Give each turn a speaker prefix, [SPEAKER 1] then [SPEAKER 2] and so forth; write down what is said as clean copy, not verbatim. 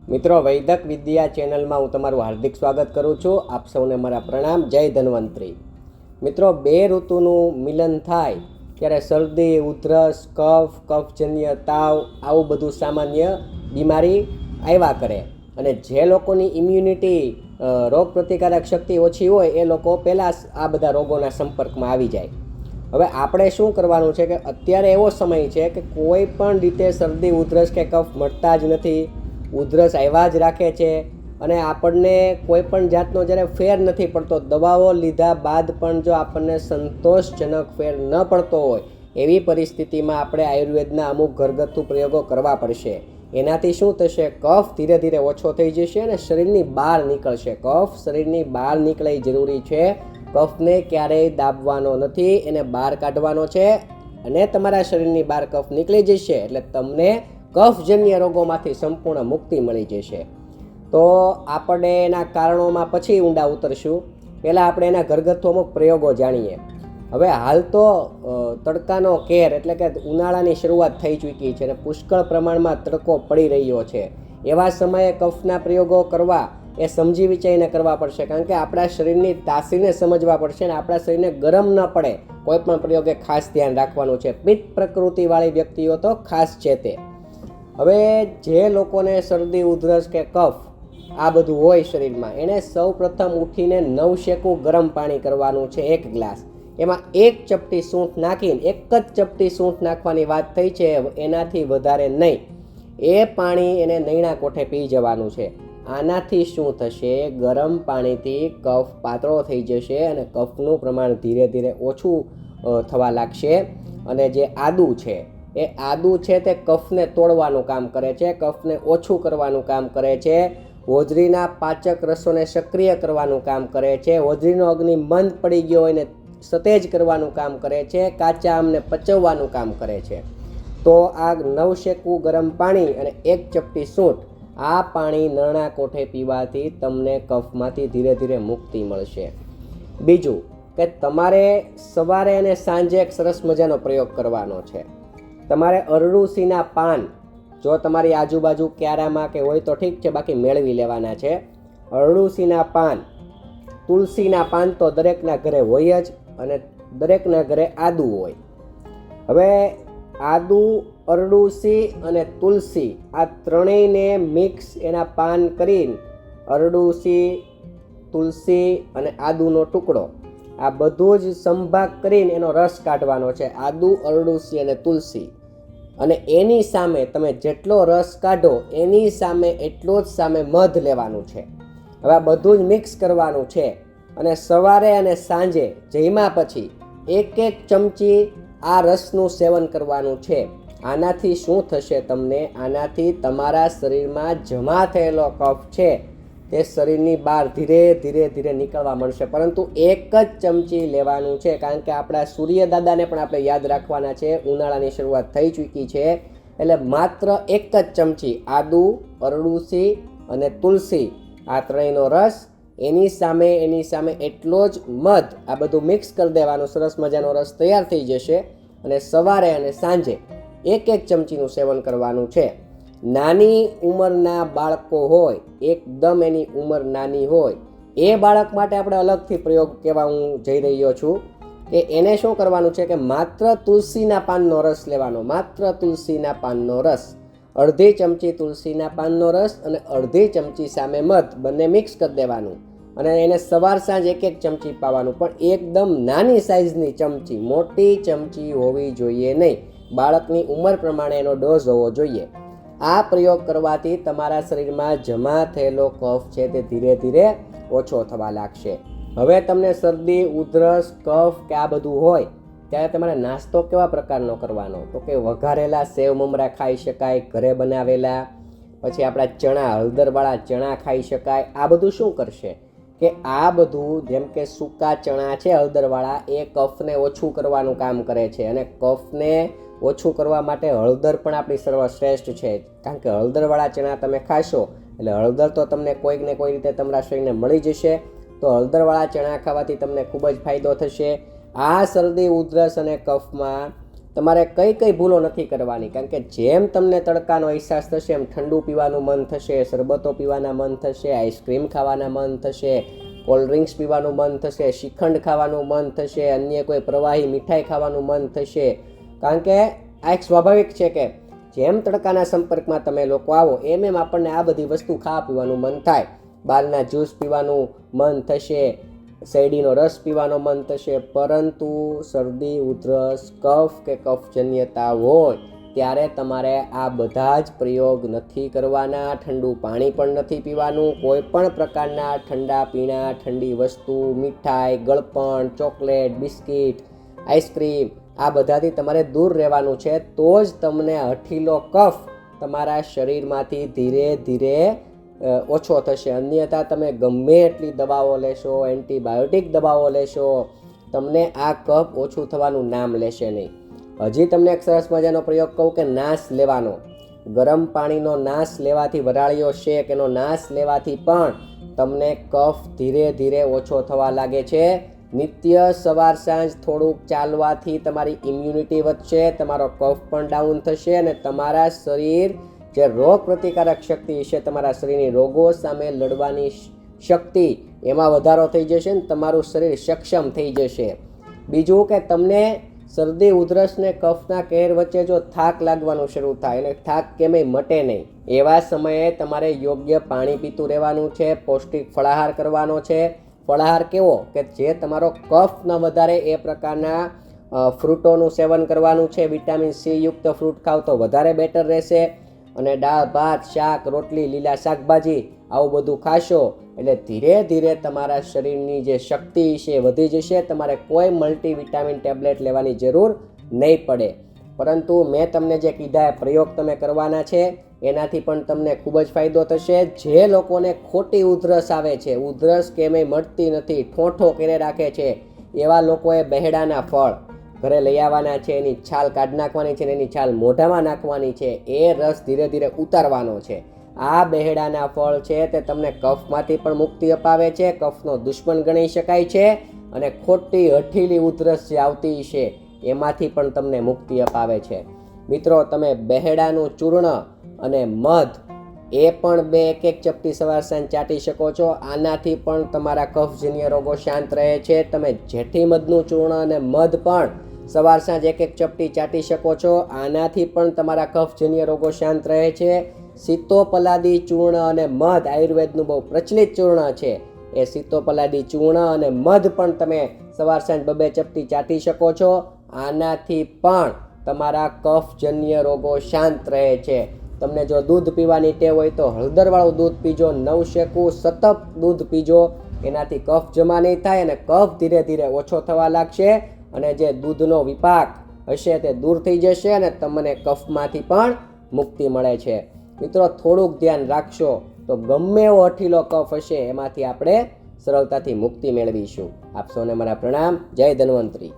[SPEAKER 1] મિત્રો, વૈદક વિદ્યા ચેનલમાં હું તમારું હાર્દિક સ્વાગત કરું છું. આપ સૌને મારા પ્રણામ. જય ધન્વંતરી. મિત્રો, બે ઋતુનું મિલન થાય ત્યારે શરદી, ઉધરસ, કફજન્ય તાવ આવું બધું સામાન્ય બીમારી આવ્યા કરે. અને જે લોકોની ઇમ્યુનિટી રોગ પ્રતિકારક શક્તિ ઓછી હોય એ લોકો પહેલાં આ બધા રોગોના સંપર્કમાં આવી જાય. હવે આપણે શું કરવાનું છે કે અત્યારે એવો સમય છે કે કોઈ પણ રીતે શરદી, ઉધરસ કે કફ મળતા જ નથી. ઉધરસ આવ્યા જ રાખે છે અને આપણને કોઈ પણ જાતનો જ્યારે ફેર નથી પડતો, દવાઓ લીધા બાદ પણ જો આપણને સંતોષજનક ફેર ન પડતો હોય એવી પરિસ્થિતિમાં આપણે આયુર્વેદના અમુક ઘરગથ્થુ પ્રયોગો કરવા પડશે. એનાથી શું થશે? કફ ધીરે ધીરે ઓછો થઈ જશે અને શરીરની બહાર નીકળશે. કફ શરીરની બહાર નીકળે જરૂરી છે. કફને ક્યારેય દાબવાનો નથી, એને બહાર કાઢવાનો છે. અને તમારા શરીરની બહાર કફ નીકળી જશે એટલે તમને કફજન્ય રોગોમાંથી સંપૂર્ણ મુક્તિ મળી જશે. તો આપણે એના કારણોમાં પછી ઊંડા ઉતરશું. પહેલાં આપણે એના ઘરગથ્થુ અમુક પ્રયોગો જાણીએ. હવે હાલ તો તડકાનો કેર એટલે કે ઉનાળાની શરૂઆત થઈ ચૂકી છે અને પુષ્કળ પ્રમાણમાં તડકો પડી રહ્યો છે. એવા સમયે કફના પ્રયોગો કરવા એ સમજી વિચારીને કરવા પડશે, કારણ કે આપણા શરીરની તાસીરને સમજવા પડશે અને આપણા શરીરને ગરમ ન પડે કોઈ પણ પ્રયોગે ખાસ ધ્યાન રાખવાનું છે. પિત્ત પ્રકૃતિવાળી વ્યક્તિઓ તો ખાસ છે તે. હવે જે લોકોને શરદી, ઉધરસ કે કફ આ બધું હોય શરીરમાં, એણે સૌ પ્રથમ ઉઠીને નવશેકું ગરમ પાણી કરવાનું છે, 1 ગ્લાસ. એમાં 1 ચપટી સૂંઠ નાખીને, 1 જ ચપટી સૂંઠ નાખવાની વાત થઈ છે, એનાથી વધારે નહીં. એ પાણી એને નૈણા કોઠે પી જવાનું છે. આનાથી શું થશે? ગરમ પાણીથી કફ પાતળો થઈ જશે અને કફનું પ્રમાણ ધીરે ધીરે ઓછું થવા લાગશે. અને જે આદુ છે એ આદુ છે તે કફને તોડવાનું કામ કરે છે, કફને ઓછું કરવાનું કામ કરે છે, હોજરીના પાચક રસોને સક્રિય કરવાનું કામ કરે છે, હોજરીનો અગ્નિ બંધ પડી ગયો હોય ને સતેજ કરવાનું કામ કરે છે, કાચા આમને પચવવાનું કામ કરે છે. તો આ નવશેકું ગરમ પાણી અને 1 ચપટી સૂંઠ, આ પાણી નરણા કોઠે પીવાથી તમને કફમાંથી ધીરે ધીરે મુક્તિ મળશે. બીજું કે તમારે સવારે અને સાંજે એક સરસ મજાનો પ્રયોગ કરવાનો છે. તમારે અરડુસીના પાન, જો તમારી આજુબાજુ ક્યારામાં કે હોય તો ઠીક છે, બાકી મેળવી લેવાના છે. અરડુસીના પાન, તુલસીના પાન તો દરેકના ઘરે હોય જ અને દરેકના ઘરે આદુ હોય. હવે આદુ, અરડુસી અને તુલસી આ ત્રણેયને મિક્સ એના પાન કરીને, અરડુસી, તુલસી અને આદુનો ટુકડો, આ બધું જ સંભાગ કરીને એનો રસ કાઢવાનો છે. આદુ, અરડુસી અને તુલસી. અને એની સામે તમે જેટલો રસ કાઢો એની સામે એટલો જ સામે મધ લેવાનું છે. હવે આ બધું જ મિક્સ કરવાનું છે અને સવારે અને સાંજે જમ્યા પછી 1 ચમચી આ રસનું સેવન કરવાનું છે. આનાથી શું થશે? તમને આનાથી તમારા શરીરમાં જમા થયેલો કફ છે તે શરીરની બહાર ધીરે ધીરે ધીરે નીકળવા મળશે. પરંતુ 1 જ ચમચી લેવાનું છે, કારણ કે આપણા સૂર્યદાદાને પણ આપણે યાદ રાખવાના છે. ઉનાળાની શરૂઆત થઈ ચૂકી છે એટલે માત્ર 1 જ ચમચી આદુ, અરડુસી અને તુલસી આ ત્રણેયનો રસ, એની સામે એટલો જ મધ, આ બધું મિક્સ કરી દેવાનું. સરસ મજાનો રસ તૈયાર થઈ જશે અને સવારે અને સાંજે 1 ચમચીનું સેવન કરવાનું છે. નાની ઉંમરના બાળકો હોય, એકદમ એની ઉંમર નાની હોય, એ બાળક માટે આપણે અલગથી પ્રયોગ કહેવા હું જઈ રહ્યો છું કે એને શું કરવાનું છે કે માત્ર તુલસીના પાનનો રસ લેવાનો. માત્ર તુલસીના પાનનો રસ, અડધી ચમચી તુલસીના પાનનો રસ અને અડધી ચમચી સામે મધ, બંને મિક્સ કરી દેવાનું. અને એને સવાર સાંજ 1 ચમચી પાવાનું, પણ એકદમ નાની સાઇઝની ચમચી, મોટી ચમચી હોવી જોઈએ નહીં. બાળકની ઉંમર પ્રમાણે એનો ડોઝ હોવો જોઈએ. આ પ્રયોગ કરવાથી તમારા શરીરમાં જમા થયેલો કફ છે તે ધીરે ધીરે ઓછો થવા લાગશે. હવે તમને શરદી, ઉધરસ, કફ કે આ બધું હોય ત્યારે તમારે નાસ્તો કેવા પ્રકારનો કરવાનો? તો કે વઘારેલા સેવ મમરા ખાઈ શકાય, ઘરે બનાવેલા. પછી આપણા ચણા, હળદરવાળા ચણા ખાઈ શકાય. આ બધું શું કરશે કે આ બધું, જેમ કે સૂકા ચણા છે હળદરવાળા, એ કફને ઓછું કરવાનું કામ કરે છે. અને કફને ઓછું કરવા માટે હળદર પણ આપણી સર્વશ્રેષ્ઠ છે, કારણ કે હળદરવાળા ચણા તમે ખાશો એટલે હળદર તો તમને કોઈક ને કોઈ રીતે તમારા શરીરને મળી જશે. તો હળદરવાળા ચણા ખાવાથી તમને ખૂબ જ ફાયદો થશે. આ શરદી, ઉધરસ અને કફમાં તમારે કઈ કઈ ભૂલો નથી કરવાની, કારણ કે જેમ તમને તડકાનો અહેસાસ થશે એમ ઠંડુ પીવાનું મન થશે, શરબતો પીવાના મન થશે, આઈસ્ક્રીમ ખાવાના મન થશે, કોલ્ડ ડ્રિંક્સ પીવાનું મન થશે, શ્રીખંડ ખાવાનું મન થશે, અન્ય કોઈ પ્રવાહી મીઠાઈ ખાવાનું મન થશે. કારણ કે આ એક સ્વાભાવિક છે કે જેમ તડકાના સંપર્કમાં તમે લોકો આવો એમ આપણને આ બધી વસ્તુ ખાવા પીવાનું મન થાય. બહારના જ્યુસ પીવાનું મન થશે, શેરડીનો રસ પીવાનો મન થશે, પરંતુ શરદી, ઉધરસ, કફ કે કફજન્યતા હોય ત્યારે તમારે આ બધા જ પ્રયોગ નથી કરવાના. ઠંડુ પાણી પણ નથી પીવાનું. કોઈ પણ પ્રકારના ઠંડા પીણા, ઠંડી વસ્તુ, મીઠાઈ, ગળપણ, ચોકલેટ, બિસ્કિટ, આઈસ્ક્રીમ આ બધાથી તમારે દૂર રહેવાનું છે. તો જ તમને હઠીલો કફ તમારા શરીરમાંથી ધીરે ધીરે ઓછો થશે. અન્યથા તમે ગમે એટલી દવાઓ લેશો, એન્ટીબાયોટિક દવાઓ લેશો, તમને આ કફ ઓછું થવાનું નામ લેશે નહીં. હજી તમને એક સરસ મજાનો પ્રયોગ કહું કે નાશ લેવાનો. ગરમ પાણીનો નાશ લેવાથી, વરાળીઓ શેક એનો નાશ લેવાથી પણ તમને કફ ધીરે ધીરે ઓછો થવા લાગે છે. નિત્ય સવાર સાંજ થોડુંક ચાલવાથી તમારી ઇમ્યુનિટી વધશે, તમારો કફ પણ ડાઉન થશે અને તમારા શરીર જે રોગ પ્રતિકારક શક્તિ છે, તમારા શરીરની રોગો સામે લડવાની શક્તિ એમાં વધારો થઈ જશે ને તમારું શરીર સક્ષમ થઈ જશે. બીજું કે તમને શરદી, ઉધરસ ને કફના કહેર વચ્ચે જો થાક લાગવાનું શરૂ થાય અને થાક કેમેય મટે નહીં, એવા સમયે તમારે યોગ્ય પાણી પીતું રહેવાનું છે, પૌષ્ટિક ફળાહાર કરવાનો છે. ફળાહાર કેવો કે જે તમારો કફ ન વધારે એ પ્રકારના ફ્રૂટોનું સેવન કરવાનું છે. વિટામિન સી યુક્ત ફ્રૂટ ખાવ તો વધારે બેટર રહેશે. અને દાળ, ભાત, શાક, રોટલી, લીલા શાકભાજી આવું બધું ખાશો એટલે ધીરે ધીરે તમારા શરીરની જે શક્તિ છે વધી જશે. તમારે કોઈ મલ્ટીવિટામિન ટેબ્લેટ લેવાની જરૂર નહીં પડે. પરંતુ મેં તમને જે કીધા એ પ્રયોગ તમે કરવાના છે એનાથી પણ તમને ખૂબ જ ફાયદો થશે. જે લોકોને ખોટી ઉધરસ આવે છે, ઉધરસ કેમેય મળતી નથી, ઠોઠો કરીને રાખે છે, એવા લોકોએ બહેડાના ફળ ઘરે લઈ આવવાના છે, એની છાલ કાઢી નાખવાની છે, એની છાલ મોઢામાં નાખવાની છે, એ રસ ધીરે ધીરે ઉતારવાનો છે. આ બહેડાના ફળ છે તે તમને કફમાંથી પણ મુક્તિ અપાવે છે, કફનો દુશ્મન ગણી શકાય છે અને ખોટી હઠીલી ઉધરસ જે આવતી છે એમાંથી પણ તમને મુક્તિ અપાવે છે. મિત્રો, તમે બહેડાનું ચૂર્ણ અને મધ એ પણ 2-1 ચપટી સવાર સાંજ ચાટી શકો છો. આનાથી પણ તમારા કફજન્ય રોગો શાંત રહે છે. તમે જેઠી મધનું ચૂર્ણ અને મધ પણ સવાર સાંજ 1-1 ચપટી ચાટી શકો છો. આનાથી પણ તમારા કફજન્ય રોગો શાંત રહે છે. સીતોપલાદી ચૂર્ણ અને મધ આયુર્વેદનું બહુ પ્રચલિત ચૂર્ણ છે. એ સીતોપલાદી ચૂર્ણ અને મધ પણ તમે સવાર સાંજ 2-2 ચપટી ચાટી શકો છો. આનાથી પણ તમારા કફજન્ય રોગો શાંત રહે છે. તમને જો દૂધ પીવાની ટેવ હોય તો હળદરવાળું દૂધ પીજો, નવશેકું સતત દૂધ પીજો. એનાથી કફ જમા નહીં થાય અને કફ ધીરે ધીરે ઓછો થવા લાગશે અને જે દૂધનો વિપાક હશે તે દૂર થઈ જશે અને તમને કફમાંથી પણ મુક્તિ મળે છે. મિત્રો, થોડુંક ધ્યાન રાખશો તો ગમે એવો હઠીલો કફ હશે એમાંથી આપણે સરળતાથી મુક્તિ મેળવીશું. આપ સૌને મારા પ્રણામ. જય ધન્વંતરી.